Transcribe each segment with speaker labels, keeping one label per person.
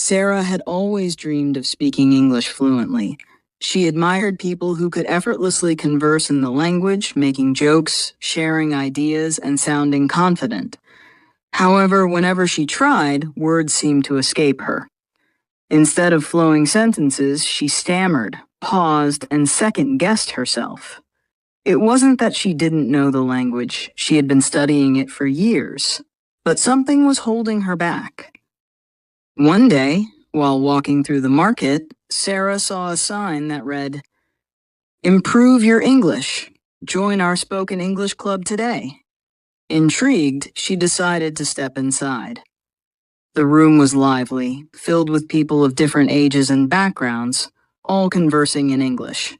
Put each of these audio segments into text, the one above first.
Speaker 1: Sarah had always dreamed of speaking English fluently. She admired people who could effortlessly converse in the language, making jokes, sharing ideas, and sounding confident. However, whenever she tried, words seemed to escape her. Instead of flowing sentences, she stammered, paused, and second-guessed herself. It wasn't that she didn't know the language, she had been studying it for years, but something was holding her back. One day, while walking through the market, Sarah saw a sign that read, "Improve your English. Join our spoken English club today." Intrigued, she decided to step inside. The room was lively, filled with people of different ages and backgrounds, all conversing in English.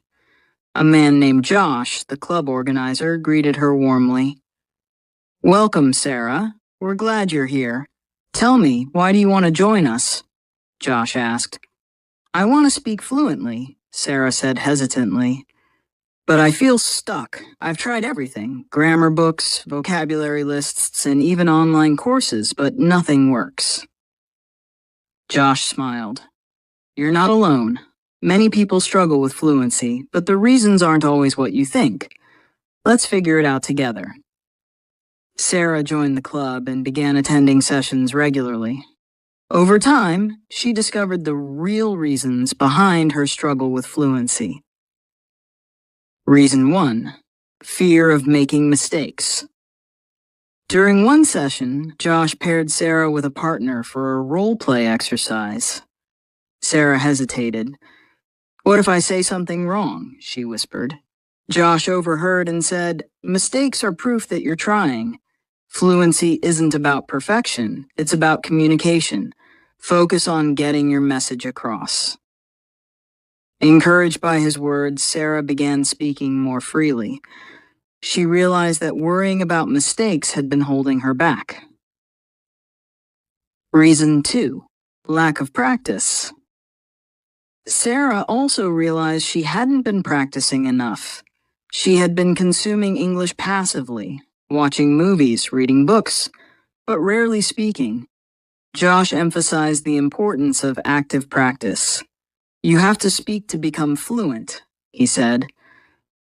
Speaker 1: A man named Josh, the club organizer, greeted her warmly. "Welcome, Sarah. We're glad you're here. Tell me, why do you want to join us?" Josh asked. "I want to speak fluently," Sarah said hesitantly. "But I feel stuck. I've tried everything, grammar books, vocabulary lists, and even online courses, but nothing works." Josh smiled. "You're not alone. Many people struggle with fluency, but the reasons aren't always what you think. Let's figure it out together." Sarah joined the club and began attending sessions regularly. Over time, she discovered the real reasons behind her struggle with fluency. Reason 1. Fear of making mistakes. During one session, Josh paired Sarah with a partner for a role-play exercise. Sarah hesitated. "What if I say something wrong?" she whispered. Josh overheard and said, "Mistakes are proof that you're trying. Fluency isn't about perfection, it's about communication. Focus on getting your message across." Encouraged by his words, Sarah began speaking more freely. She realized that worrying about mistakes had been holding her back. Reason 2. Lack of practice. Sarah also realized she hadn't been practicing enough. She had been consuming English passively, watching movies, reading books, but rarely speaking. Josh emphasized the importance of active practice. "You have to speak to become fluent," he said.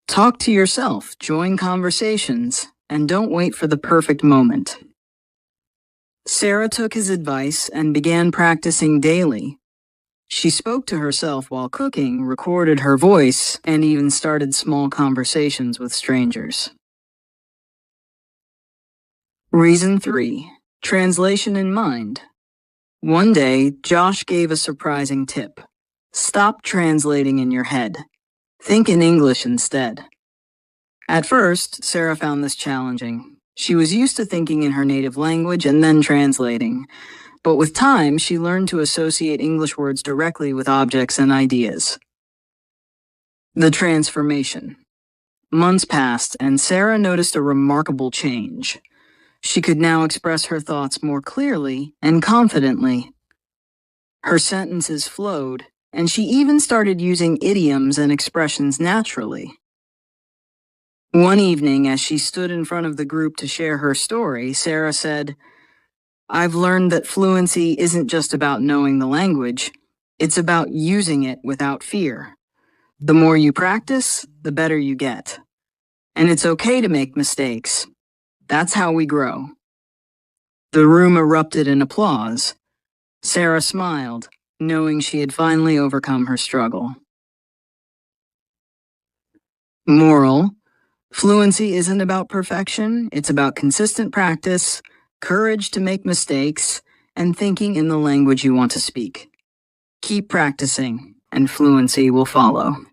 Speaker 1: "Talk to yourself, join conversations, and don't wait for the perfect moment." Sarah took his advice and began practicing daily. She spoke to herself while cooking, recorded her voice, and even started small conversations with strangers. Reason 3. Translation in mind. One day, Josh gave a surprising tip. Stop translating in your head. Think in English instead. At first, Sarah found this challenging. She was used to thinking in her native language and then translating. But with time, she learned to associate English words directly with objects and ideas. The transformation. Months passed, and Sarah noticed a remarkable change. She could now express her thoughts more clearly and confidently. Her sentences flowed, and she even started using idioms and expressions naturally. One evening, as she stood in front of the group to share her story, Sarah said, "I've learned that fluency isn't just about knowing the language, it's about using it without fear. The more you practice, the better you get. And it's okay to make mistakes. That's how we grow." The room erupted in applause. Sarah smiled, knowing she had finally overcome her struggle. Moral: fluency isn't about perfection, it's about consistent practice, courage to make mistakes, and thinking in the language you want to speak. Keep practicing, and fluency will follow.